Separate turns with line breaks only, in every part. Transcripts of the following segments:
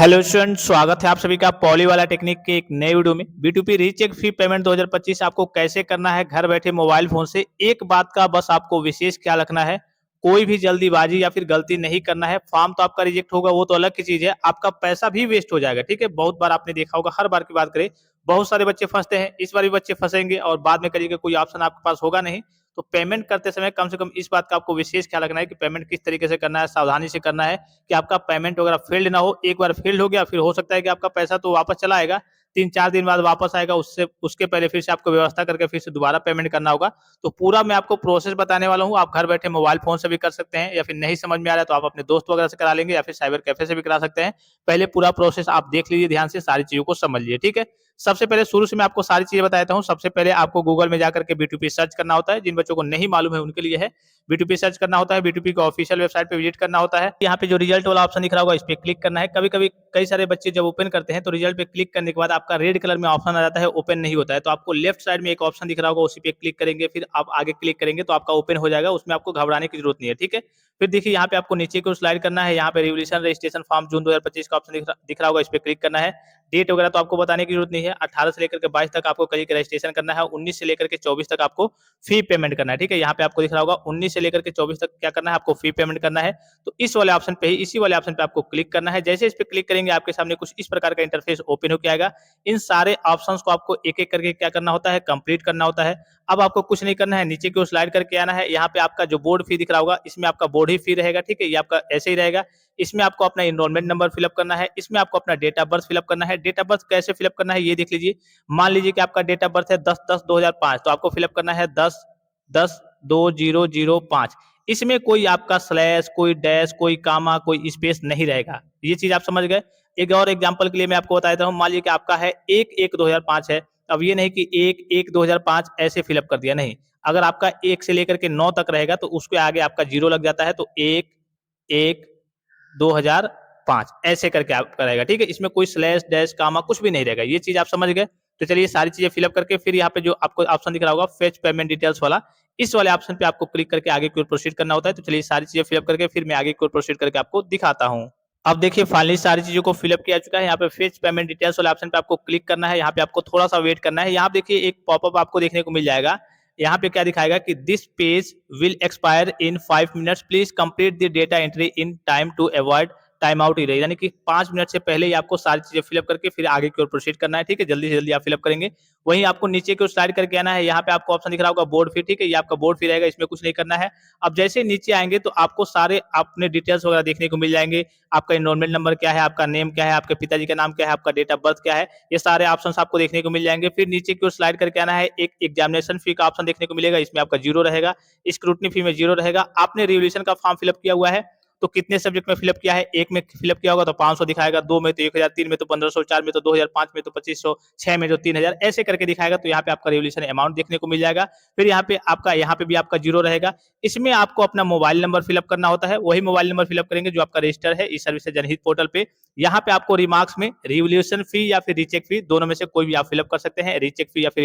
Hello student, स्वागत है आप सभी का पॉली वाला टेक्निक के एक नए वीडियो में। B2P रीचेक फी पेमेंट 2025 आपको कैसे करना है घर बैठे मोबाइल फोन से। एक बात का बस आपको विशेष ख्याल रखना है, कोई भी जल्दीबाजी या फिर गलती नहीं करना है। फॉर्म तो आपका रिजेक्ट होगा, वो तो अलग की चीज है, आपका पैसा भी वेस्ट हो जाएगा। ठीक है, बहुत बार आपने देखा होगा, हर बार की बात करें, बहुत सारे बच्चे फंसते हैं, इस बार भी बच्चे फंसेंगे और बाद में करिएगा कोई ऑप्शन आपके पास होगा नहीं। तो पेमेंट करते समय कम से कम इस बात का आपको विशेष ख्याल रखना है कि पेमेंट किस तरीके से करना है, सावधानी से करना है कि आपका पेमेंट वगैरह फेल्ड ना हो। एक बार फेल्ड हो गया फिर हो सकता है कि आपका पैसा तो वापस चला आएगा, 3-4 दिन बाद वापस आएगा, उससे उसके पहले फिर से आपको व्यवस्था करके फिर से दोबारा पेमेंट करना होगा। तो पूरा मैं आपको प्रोसेस बताने वाला हूँ, आप घर बैठे मोबाइल फोन से भी कर सकते हैं, या फिर नहीं समझ में आ रहा है तो आप अपने दोस्त वगैरह से करा लेंगे या फिर साइबर कैफे से भी करा सकते हैं। पहले पूरा प्रोसेस आप देख लीजिए, ध्यान से सारी चीजों को समझ लीजिए। ठीक है, सबसे पहले शुरू से मैं आपको सारी चीजें बताता हूँ। सबसे पहले आपको गूगल में जाकर के B2P सर्च करना होता है, जिन बच्चों को नहीं मालूम है उनके लिए है। B2P सर्च करना होता है, B2P को ऑफिशियल वेबसाइट पे विजिट करना होता है। यहाँ पे जो रिजल्ट वाला ऑप्शन दिख रहा होगा, इस पे क्लिक करना है। कभी-कभी कई सारे बच्चे जब ओपन करते हैं तो रिजल्ट पे क्लिक करने के बाद आपका रेड कलर में ऑप्शन आ जाता है, ओपन नहीं होता है। तो आपको लेफ्ट साइड में एक ऑप्शन दिख रहा होगा, उसी पे क्लिक करेंगे, फिर आप आगे क्लिक करेंगे तो आपका ओपन हो जाएगा। उसमें आपको घबराने की जरूरत नहीं है। ठीक है, फिर देखिए यहाँ पे आपको नीचे को स्लाइड करना है। यहाँ पे रिवोल्यूशन रजिस्ट्रेशन फॉर्म जून 2025 का ऑप्शन दिख रहा होगा, इस पे क्लिक करना है। डेट वगैरह तो आपको बताने की जरूरत नहीं है। 18 से लेकर के 22 तक आपको करिए कि रजिस्ट्रेशन करना है, 19 से लेकर के 24 तक आपको फी पेमेंट करना है। ठीक है, यहाँ पे आपको दिख रहा होगा 19 से लेकर के 24 तक क्या करना है, आपको फी पेमेंट करना है। तो इस वाले ऑप्शन पे ही, इसी वाले ऑप्शन पे आपको क्लिक करना है। जैसे इस पे क्लिक करेंगे आपके सामने कुछ इस प्रकार का इंटरफेस ओपन होकर आएगा। इन सारे ऑप्शंस को आपको एक एक करके क्या करना होता है, कंप्लीट करना होता है। अब आपको कुछ नहीं करना है, नीचे की ओर स्लाइड करके आना है। यहाँ पे आपका जो बोर्ड फी दिख रहा होगा, इसमें आपका बोर्ड ही फी रहेगा। ठीक है, ये आपका ऐसे ही रहेगा। इसमें आपको अपना एनरोलमेंट नंबर फिलअप करना है, इसमें आपको अपना डेट ऑफ बर्थ फिलअप करना है। डेट ऑफ बर्थ कैसे फिलअप करना है ये देख लीजिए। मान लीजिए कि आपका डेट ऑफ बर्थ है 10/10/2005, तो आपको फिलअप करना है 10/10/2005। इसमें कोई आपका स्लैश, कोई डैश, कोई कामा, कोई स्पेस नहीं रहेगा। ये चीज आप समझ गए। एक और एग्जांपल के लिए मैं आपको बता देता हूँ। मान लीजिए कि आपका है 1/1/2005 है। अब ये नहीं कि 1/1/2005 ऐसे फिलअप कर दिया, नहीं। अगर आपका 1 से लेकर के 9 तक रहेगा तो उसके आगे आपका 0 लग जाता है, तो 1/1/2005 ऐसे करके आपका रहेगा। ठीक है, इसमें कोई स्लैश डैश कामा कुछ भी नहीं रहेगा। ये चीज आप समझ गए। तो चलिए सारी चीजें फिलअप करके फिर यहाँ पे जो आपको ऑप्शन दिख रहा होगा फेच पेमेंट डिटेल्स वाला, इस वाले ऑप्शन पे आपको क्लिक करके आगे की ओर प्रोसीड करना होता है। तो चलिए सारी चीजें फिलअप करके फिर मैं आगे की ओर प्रोसीड करके आपको दिखाता हूँ। अब देखिए फाइनली सारी चीजों को फिलअप किया चुका है। यहाँ पे फेच पेमेंट डिटेल्स वाले ऑप्शन पे आपको क्लिक करना है। यहाँ पे आपको थोड़ा सा वेट करना है। यहाँ देखिए एक पॉपअप आपको देखने को मिल जाएगा। यहाँ पे क्या दिखाएगा कि this page will expire in 5 minutes, please complete the data entry in time to avoid time out error. यानी कि 5 मिनट से पहले ही आपको सारी चीजें फिलअप करके फिर आगे की ओर प्रोसीड करना है। ठीक है, जल्दी से जल्दी आप फिलअप करेंगे। वहीं आपको नीचे की ओर स्लाइड करके आना है। यहाँ पे आपको ऑप्शन दिख रहा होगा बोर्ड फी। ठीक है, ये आपका बोर्ड फी रहेगा, इसमें कुछ नहीं करना है। अब जैसे नीचे आएंगे तो आपको सारे अपने डिटेल्स वगैरह देखने को मिल जाएंगे। आपका एनरोलमेंट नंबर क्या है, आपका नेम क्या है, आपके पिताजी का नाम क्या है, आपका डेट ऑफ बर्थ क्या है, ये सारे ऑप्शंस आपको देखने को मिल जाएंगे। फिर नीचे की ओर स्लाइड करके आना है। एक एग्जामिनेशन फी का ऑप्शन देखने को मिलेगा, इसमें आपका 0 रहेगा। स्क्रूटनी फी में 0 रहेगा। आपने रिवोल्यूशन का फॉर्म फिलअप किया हुआ है तो कितने सब्जेक्ट में फिलअप किया है, एक में फिलअप किया होगा तो 500 दिखाएगा, 2 में तो 1000, 3 में तो 1500, 4 में तो 2000, 5 में तो 2500, 6 में तो 3000, ऐसे करके दिखाएगा। तो यहाँ पे आपका रिवोल्यूशन अमाउंट देखने को मिल जाएगा। फिर यहाँ पे भी आपका 0 रहेगा। इसमें आपको अपना मोबाइल नंबर फिलअप करना होता है, वही मोबाइल नंबर फिलअप करेंगे जो आपका रजिस्टर है ई सर्विस जनहित पोर्टल पे। यहाँ पे आपको रिमार्क्स में रिवोल्यूशन फी या फिर रीचेक फी, दोनों में से कोई भी आप फिलअप कर सकते हैं, रीचेक फी या फिर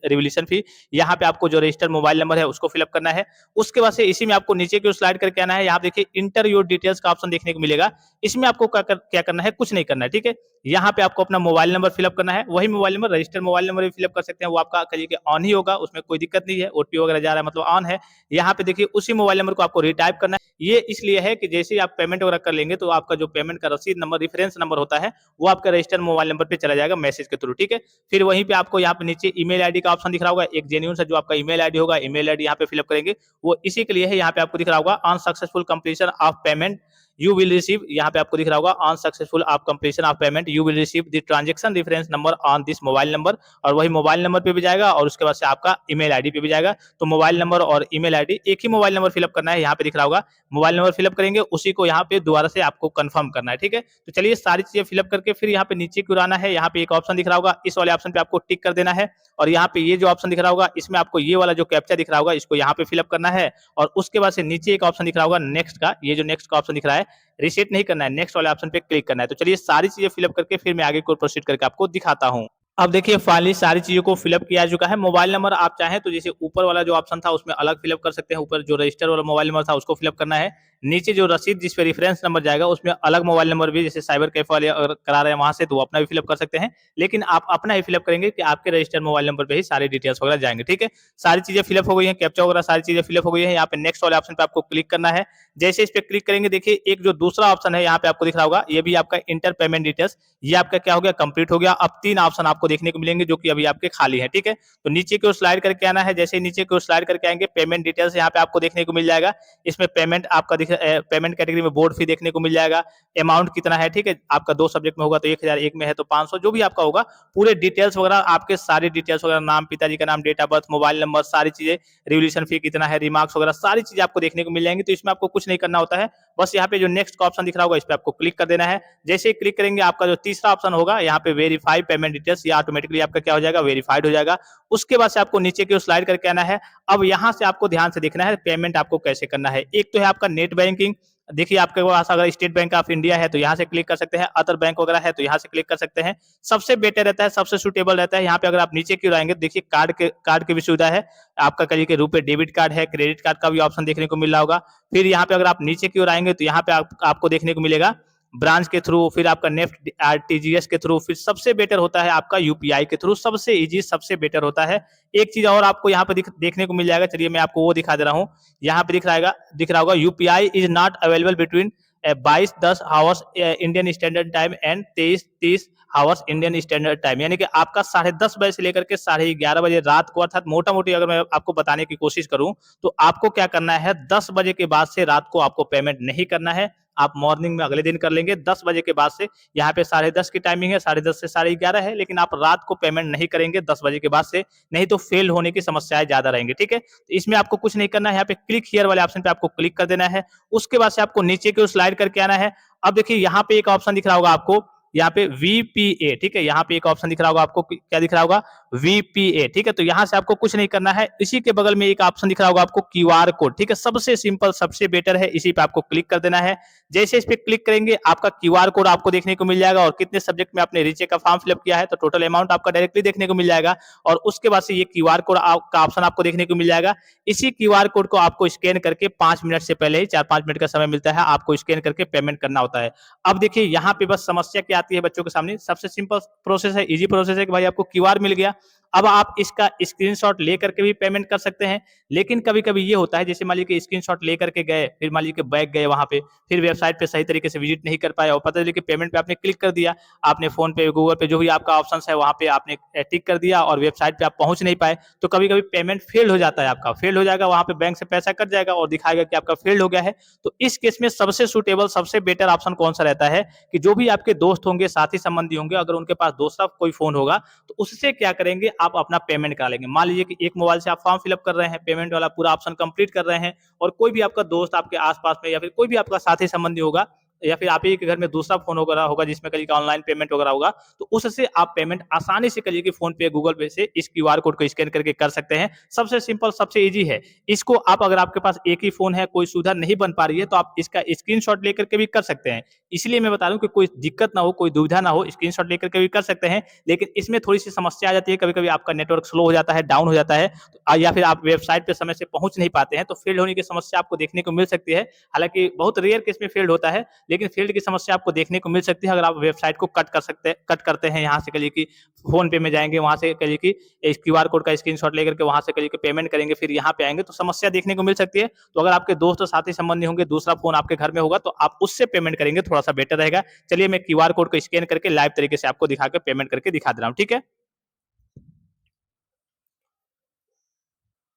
रिवोल्यूशन फी। यहाँ पे आपको जो रजिस्टर मोबाइल नंबर है उसको फिलअप करना है। उसके बाद से इसी में आपको नीचे की ओर स्लाइड करके आना है। यहाँ देखिए इंटर योर डिटेल्स का ऑप्शन देखने को मिलेगा। इसमें आपको क्या करना है, कुछ नहीं करना है। ठीक है, यहाँ पे आपको अपना मोबाइल नंबर फिलअप करना है, वही mobile number, register mobile number भी फिलअप कर सकते हैं, वो आपका करिए कि ऑन ही होगा, उसमें कोई दिक्कत नहीं है। ओटीपी वगैरह जा रहा है मतलब ऑन है। यहाँ पे देखिए उसी मोबाइल नंबर को आपको रिटाइप करना है। ये इसलिए है कि जैसे ही आप पेमेंट वगैरह कर लेंगे तो आपका जो पेमेंट का रसीद नंबर, रेफरेंस नंबर होता है, वो आपका रजिस्टर मोबाइल नंबर पे चला जाएगा मैसेज के थ्रू। ठीक है, फिर वहीं पे आपको यहाँ पे नीचे ईमेल आईडी का ऑप्शन दिख रहा होगा, एक जेन्युइन सा जो आपका ईमेल आईडी होगा, ईमेल आईडी यहाँ पे फिलअप करेंगे। वो इसी के लिए है। यहाँ पे आपको दिख रहा होगा unsuccessful completion of payment you will receive, यहाँ पे आपको दिख रहा होगा unsuccessful of completion of payment you will receive the transaction reference number on this mobile number. और वही मोबाइल नंबर पे भी जाएगा और उसके बाद से आपका ईमेल आईडी पे भी जाएगा। तो मोबाइल नंबर और ईमेल आईडी, एक ही मोबाइल नंबर फिलअप करना है। यहाँ पे दिख रहा होगा मोबाइल नंबर फिलअप करेंगे, उसी को यहाँ पे दोबारा से आपको कंफर्म करना है। ठीक है, तो चलिए सारी चीजें फिलअप करके फिर यहाँ पे नीचे की ओर आना है। यहाँ पे एक ऑप्शन दिख रहा होगा, इस वाले ऑप्शन पे आपको टिक कर देना है। और यहाँ पे ये जो ऑप्शन दिख रहा होगा, इसमें आपको ये वाला जो कैप्चा दिख रहा होगा, इसको यहाँ पे फिलअप करना है। और उसके बाद से नीचे एक ऑप्शन दिख रहा होगा नेक्स्ट का, ये जो नेक्स्ट का ऑप्शन दिख रहा है, रिसेट नहीं करना है, नेक्स्ट वाले ऑप्शन पे क्लिक करना है। तो चलिए सारी चीजें फिलअप करके फिर मैं आगे को प्रोसीड करके आपको दिखाता हूँ। अब देखिए फाइनली सारी चीजों को फिलअप किया चुका है। मोबाइल नंबर आप चाहें तो जैसे ऊपर वाला जो ऑप्शन था उसमें अलग फिलअप कर सकते हैं, ऊपर जो रजिस्टर वाला मोबाइल नंबर था उसको फिलअप करना है। नीचे जो रसीद जिस पे रेफरेंस नंबर जाएगा उसमें अलग मोबाइल नंबर भी, जैसे साइबर कैफे वाले अगर करा रहे हैं वहां से तो वो अपना भी फिलअप कर सकते हैं, लेकिन आप अपना ही फिलअप करेंगे कि आपके रजिस्टर्ड मोबाइल नंबर पे ही सारी डिटेल्स वगैरह जाएंगे। ठीक है, सारी चीजें फिलअप हो गई हैं, कैप्चा वगैरह सारी चीजें फिलअप हो गई है। यहाँ पे नेक्स्ट वाले ऑप्शन पे आपको क्लिक करना है। जैसे इस पे क्लिक करेंगे, देखिए एक जो दूसरा ऑप्शन है यहाँ पे आपको दिख रहा होगा, ये भी आपका इंटर पेमेंट डिटेल्स, ये आपका क्या हो गया, कंप्लीट हो गया। अब 3 ऑप्शन आपको देखने को मिलेंगे जो कि अभी आपके खाली है। ठीक है, तो नीचे की ओर स्लाइड करके आना है। जैसे नीचे की ओर स्लाइड करके आएंगे, पेमेंट डिटेल्स यहाँ पे आपको देखने को मिल जाएगा। इसमें पेमेंट आपका पेमेंट कैटेगरी में बोर्ड फी देखने को मिल जाएगा, अमाउंट कितना है। ठीक है, आपका 2 सब्जेक्ट में होगा तो 1000, एक में है तो 500, जो भी आपका होगा पूरे डिटेल्स वगैरह, आपके सारी डिटेल्स वगैरह, नाम, पिताजी का नाम, date of birth, mobile number, सारी चीजें, रिवोल्यूशन फी कितना है, रिमार्क्स वगैरह सारी चीजें आपको देखने को मिल जाएंगी। तो इसमें आपको कुछ नहीं करना होता है, बस यहाँ पे जो नेक्स्ट का ऑप्शन दिख रहा होगा इस पे आपको क्लिक कर देना है। जैसे ही क्लिक करेंगे, आपका जो तीसरा ऑप्शन होगा यहाँ पे वेरीफाई पेमेंट डिटेल्स, ये ऑटोमेटिकली आपका क्या हो जाएगा, वेरीफाइड हो जाएगा। उसके बाद से आपको नीचे की ओर स्लाइड करके आना है। अब यहाँ से आपको ध्यान से देखना है पेमेंट आपको कैसे करना है। एक तो है आपका नेट बैंकिंग, देखिए आपके पास अगर स्टेट बैंक ऑफ इंडिया है तो यहाँ से क्लिक कर सकते हैं, अदर बैंक वगैरह है तो यहाँ से क्लिक कर सकते हैं। सबसे बेटर रहता है, सबसे सुटेबल रहता है यहाँ पे। अगर आप नीचे की ओर आएंगे, देखिए कार्ड की भी सुविधा है आपका, करिए कि रुपए डेबिट कार्ड है, क्रेडिट कार्ड का भी ऑप्शन देखने को मिल रहा होगा। फिर यहाँ पे अगर आप नीचे की ओर आएंगे तो यहाँ पे आपको देखने को मिलेगा ब्रांच के थ्रू, फिर आपका नेफ्ट आरटीजीएस के थ्रू, फिर सबसे बेटर होता है आपका यूपीआई के थ्रू, सबसे इजी सबसे बेटर होता है। एक चीज और आपको यहाँ पे देखने को मिल जाएगा, चलिए मैं आपको वो दिखा दे रहा हूँ। यहाँ पे दिख रहा होगा UPI is not available between 22:10 hours Indian standard time and 23:30 hours Indian standard time, यानी कि आपका 10:30 बजे से लेकर के 11:30 बजे रात को, अर्थात मोटा मोटी अगर मैं आपको बताने की कोशिश करूं तो आपको क्या करना है, 10 बजे के बाद से रात को आपको पेमेंट नहीं करना है। आप मॉर्निंग में अगले दिन कर लेंगे। 10 बजे के बाद से, यहाँ पे 10:30 की टाइमिंग है, 10:30 से 11:30 है, लेकिन आप रात को पेमेंट नहीं करेंगे 10 बजे के बाद से, नहीं तो फेल होने की समस्याएं ज्यादा रहेंगी। ठीक है, तो इसमें आपको कुछ नहीं करना है, यहाँ पे क्लिक हियर वाले ऑप्शन पे आपको क्लिक कर देना है। उसके बाद से आपको नीचे की ओर स्लाइड करके आना है। अब देखिए यहाँ पे एक ऑप्शन दिख रहा होगा आपको, यहाँ पे वीपीए, ठीक है, यहाँ पे एक ऑप्शन दिख रहा होगा आपको, क्या दिख रहा होगा, वीपीए। ठीक है, तो यहाँ से आपको कुछ नहीं करना है। इसी के बगल में एक ऑप्शन दिख रहा होगा आपको क्यूआर कोड। ठीक है, सबसे सिंपल सबसे बेटर है, इसी पे आपको क्लिक कर देना है। जैसे इस पे क्लिक करेंगे, आपका क्यूआर कोड आपको देखने को मिल जाएगा, और कितने सब्जेक्ट में आपने रीचे का फॉर्म फिलअप किया है तो टोटल अमाउंट आपका डायरेक्टली देखने को मिल जाएगा। और उसके बाद से ये क्यूआर कोड का ऑप्शन आपको देखने को मिल जाएगा। इसी क्यूआर कोड को आपको स्कैन करके 5 मिनट से पहले ही, 4-5 मिनट का समय मिलता है, आपको स्कैन करके पेमेंट करना होता है। अब देखिए यहाँ पे बस समस्या क्या आती है बच्चों के सामने, सबसे सिंपल प्रोसेस है, इजी प्रोसेस है कि भाई आपको क्यूआर मिल गया, अब आप इसका स्क्रीनशॉट लेकर के भी पेमेंट कर सकते हैं। लेकिन कभी कभी ये होता है, जैसे मान लीजिए कि स्क्रीनशॉट लेकर के गए, फिर मान लीजिए कि बैक गए वहां पे, फिर वेबसाइट पे सही तरीके से विजिट नहीं कर पाए, और पता चले कि पेमेंट पे आपने क्लिक कर दिया, आपने फोन पे, गूगल पे, जो भी आपका ऑप्शन है वहां पे आपने टिक कर दिया, और वेबसाइट पे आप पहुंच नहीं पाए, तो कभी कभी पेमेंट फेल हो जाता है, आपका फेल हो जाएगा, वहां पे बैंक से पैसा कट जाएगा और दिखाएगा कि आपका फेल हो गया है। तो इस केस में सबसे सुटेबल सबसे बेटर ऑप्शन कौन सा रहता है, कि जो भी आपके दोस्त होंगे, साथी संबंधी होंगे, अगर उनके पास दूसरा कोई फोन होगा तो उससे क्या करेंगे, आप अपना पेमेंट करा लेंगे। मान लीजिए कि एक मोबाइल से आप फॉर्म फिलअप कर रहे हैं, पेमेंट वाला पूरा ऑप्शन कंप्लीट कर रहे हैं, और कोई भी आपका दोस्त आपके आसपास में, या फिर कोई भी आपका साथी संबंधी होगा, या फिर आप ही के घर में दूसरा फोन वगैरह होगा जिसमें करिए ऑनलाइन पेमेंट वगैरह होगा, तो उससे आप पेमेंट आसानी से करिए कि फोन पे, गूगल पे से इस क्यूआर कोड को स्कैन करके कर सकते हैं। सबसे सिंपल सबसे इजी है। इसको आप, अगर आपके पास एक ही फोन है, कोई सुविधा नहीं बन पा रही है, तो आप इसका स्क्रीनशॉट लेकर के भी कर सकते हैं। इसलिए मैं बता रहा हूं कि कोई दिक्कत ना हो, कोई दुविधा ना हो, स्क्रीनशॉट लेकर के भी कर सकते हैं। लेकिन इसमें थोड़ी सी समस्या आ जाती है, कभी कभी आपका नेटवर्क स्लो हो जाता है, डाउन हो जाता है, या फिर आप वेबसाइट पे समय से पहुंच नहीं पाते हैं, तो फेल्ड होने की समस्या आपको देखने को मिल सकती है। हालांकि बहुत रेयर केस में फेल्ड होता है, लेकिन फेल्ड की समस्या आपको देखने को मिल सकती है अगर आप वेबसाइट को कट करते हैं। यहाँ से करिए कि फोन पे में जाएंगे, वहां से करिए कि इस क्यूआर कोड का स्क्रीनशॉट लेकर के वहां से करिए कि पेमेंट करेंगे, फिर यहाँ पे आएंगे, तो समस्या देखने को मिल सकती है। तो अगर आपके दोस्त और साथी संबंधी होंगे, दूसरा फोन आपके घर में होगा, तो आप उससे पेमेंट करेंगे, थोड़ा सा बेटर रहेगा। चलिए मैं क्यूआर कोड को स्कैन करके लाइव तरीके से आपको दिखा के पेमेंट करके दिखा दे रहा हूँ, ठीक है।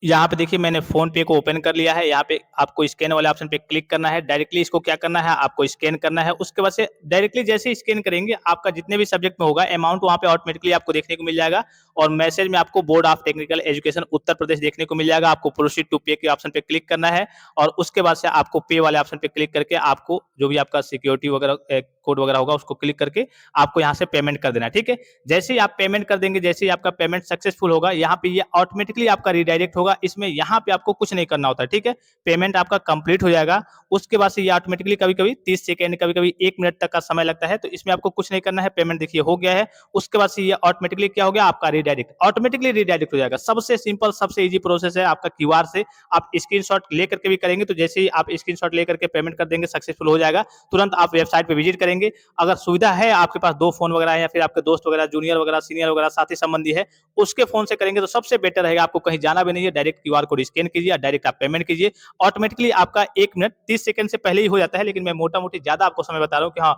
यहाँ पे देखिए मैंने फोन पे को ओपन कर लिया है। यहाँ पे आपको स्कैन वाले ऑप्शन पे क्लिक करना है। डायरेक्टली इसको क्या करना है, आपको स्कैन करना है। उसके बाद से डायरेक्टली जैसे ही स्कैन करेंगे, आपका जितने भी सब्जेक्ट में होगा अमाउंट वहाँ पे ऑटोमेटिकली आपको देखने को मिल जाएगा, और मैसेज में आपको board of technical education Uttar Pradesh देखने को मिल जाएगा। आपको प्रोसीड टू पे के ऑप्शन पे क्लिक करना है, और उसके बाद से आपको पे वाले ऑप्शन पे क्लिक करके आपको जो भी आपका सिक्योरिटी वगैरह कोड वगैरह होगा उसको क्लिक करके आपको यहाँ से पेमेंट कर देना है, ठीक है। जैसे ही आप पेमेंट कर देंगे, जैसे ही आपका पेमेंट सक्सेसफुल होगा, यहाँ पे ये ऑटोमेटिकली आपका रिडायरेक्ट होगा होगा, इसमें यहाँ पे आपको कुछ नहीं करना होता है, ठीक है। पेमेंट आपका कंप्लीट हो जाएगा, उसके बाद से ये ऑटोमेटिकली कभी-कभी 30 सेकंड, कभी-कभी 1 मिनट तक का समय लगता है, तो इसमें आपको कुछ नहीं करना है, पेमेंट देखिए हो गया है। उसके बाद से ये ऑटोमेटिकली क्या हो गया, आपका रीडायरेक्ट, ऑटोमेटिकली रीडायरेक्ट हो जाएगा। सबसे सिंपल, सबसे ईज़ी प्रोसेस है, आपका क्यूआर से आप स्क्रीनशॉट लेकर के भी करेंगे, तो जैसे ही आप स्क्रीनशॉट लेकर के पेमेंट कर देंगे, सक्सेसफुल हो जाएगा, तुरंत आप वेबसाइट पे विजिट करेंगे। अगर सुविधा है, आपके पास 2 फ़ोन वगैरह है या फिर आपके दोस्त वगैरह, जूनियर वगैरह, सीनियर वगैरह, साथी संबंधी है, उसके फ़ोन से करेंगे तो सबसे बेटर रहेगा, आपको कहीं जाना भी नहीं है, डायरेक्ट क्यूआर कोड स्कैन कीजिए, डायरेक्ट आप पेमेंट कीजिए, ऑटोमेटिकली आपका 1 मिनट 30 सेकंड से पहले ही हो जाता है, लेकिन मैं मोटा-मोटी ज़्यादा आपको समय बता रहा हूँ कि हाँ,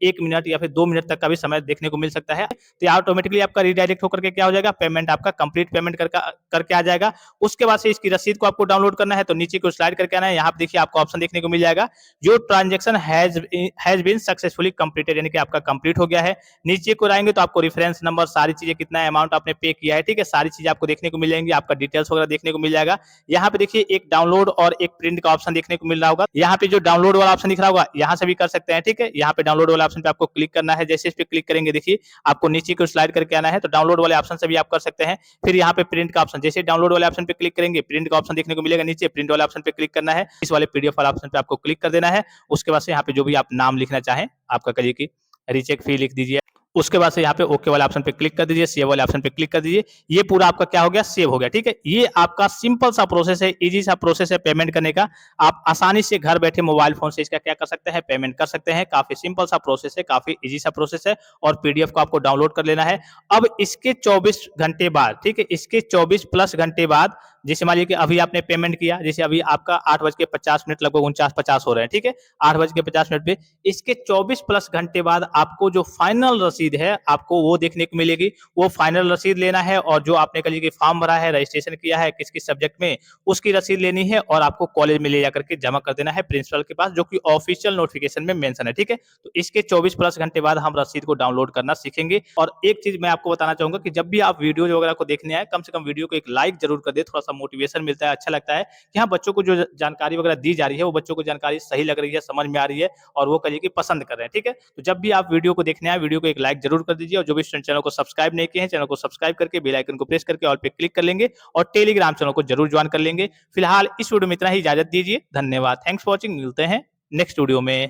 1 मिनट या फिर 2 मिनट तक का भी समय देखने को मिल सकता है। तो ऑटोमेटिकली आपका रीडायरेक्ट होकर के क्या हो जाएगा, पेमेंट आपका कंप्लीट पेमेंट करके आ जाएगा। उसके बाद से इसकी रसीद को आपको डाउनलोड करना है, तो नीचे को स्लाइड करके आना है, यहाँ पे देखिए आपको ऑप्शन देखने को मिल जाएगा, जो transaction has been successfully completed, यानी कि आपका कंप्लीट हो गया है। नीचे को आएंगे तो आपको रेफरेंस नंबर, सारी चीजें, कितना अमाउंट आपने पे किया है, ठीक है, सारी चीजें आपको देखने को मिल जाएंगी, आपका डिटेल्स वगैरह देखने को मिल जाएगा। यहाँ पे देखिए एक डाउनलोड और एक प्रिंट का ऑप्शन देखने को मिल रहा होगा। यहाँ पे जो डाउनलोड वाला ऑप्शन दिख रहा होगा, यहाँ से भी कर सकते हैं, ठीक है। यहाँ पे डाउनलोड वाला ऑप्शन पे आपको क्लिक करना है, जैसे इस पे क्लिक करेंगे देखिए आपको नीचे को स्लाइड करके आना है, तो डाउनलोड वाले ऑप्शन से भी आप कर सकते हैं। फिर यहाँ पे प्रिंट का ऑप्शन, जैसे डाउनलोड वाले ऑप्शन पे क्लिक करेंगे, प्रिंट का ऑप्शन देखने को मिलेगा, नीचे प्रिंट वाले ऑप्शन पे क्लिक करना है, इस वाले पीडीएफ वाला ऑप्शन पे आपको क्लिक कर देना है। उसके बाद से यहाँ पे जो भी आप नाम लिखना चाहें, आपका करिए कि रीचेक फी लिख दीजिए। उसके बाद से यहाँ पे ओके वाले ऑप्शन पे क्लिक कर दीजिए, सेव वाले ऑप्शन पे क्लिक कर दीजिए। ये पूरा आपका क्या हो गया, सेव हो गया, ठीक है। ये आपका सिंपल सा प्रोसेस है, इजी सा प्रोसेस है पेमेंट करने का। आप आसानी से घर बैठे मोबाइल फोन से इसका क्या कर सकते हैं, पेमेंट कर सकते हैं। काफी सिंपल सा प्रोसेस है, काफी इजी सा प्रोसेस है, और पीडीएफ को आपको डाउनलोड कर लेना है। अब इसके 24 घंटे बाद, ठीक है, इसके 24 प्लस घंटे बाद, जैसे मान लीजिए कि अभी आपने पेमेंट किया, जैसे अभी आपका 8:50 लगभग 49-50 हो रहे हैं, ठीक है, 8:50 पे, इसके 24 प्लस घंटे बाद आपको जो फाइनल रसीद है, आपको वो देखने को मिलेगी। वो फाइनल रसीद लेना है, और जो आपने कल फॉर्म भरा है, रजिस्ट्रेशन किया है किस किस सब्जेक्ट में, उसकी रसीद लेनी है, और आपको कॉलेज में ले जाकर के जमा कर देना है प्रिंसिपल के पास, जो कि ऑफिशियल नोटिफिकेशन में मेंशन है, ठीक है। तो इसके 24 प्लस घंटे बाद हम रसीद को डाउनलोड करना सीखेंगे। और एक चीज मैं आपको बताना चाहूंगा कि जब भी आप वीडियो वगैरह को देखने आए, कम से कम वीडियो को एक लाइक जरूर कर दे, थोड़ा सा मोटिवेशन मिलता है, अच्छा लगता है कि हाँ, बच्चों को जो जानकारी वगैरह दी जा रही है, वो बच्चों को जानकारी सही लग रही है, समझ में आ रही है, और वो कहिए कि पसंद कर रहे हैं, ठीक है। तो जब भी आप वीडियो को देखने आए, वीडियो को एक लाइक जरूर कर दीजिए, और जो भी स्टूडेंट चैनल को सब्सक्राइब नहीं किए हैं, चैनल को सब्सक्राइब करके बेल आइकन को प्रेस करके ऑल पे क्लिक कर लेंगे, और टेलीग्राम चैनल को जरूर ज्वाइन कर लेंगे। फिलहाल इस वीडियो में इतना ही, इजाजत दीजिए, धन्यवाद, थैंक्स फॉर वॉचिंग, मिलते हैं नेक्स्ट वीडियो में।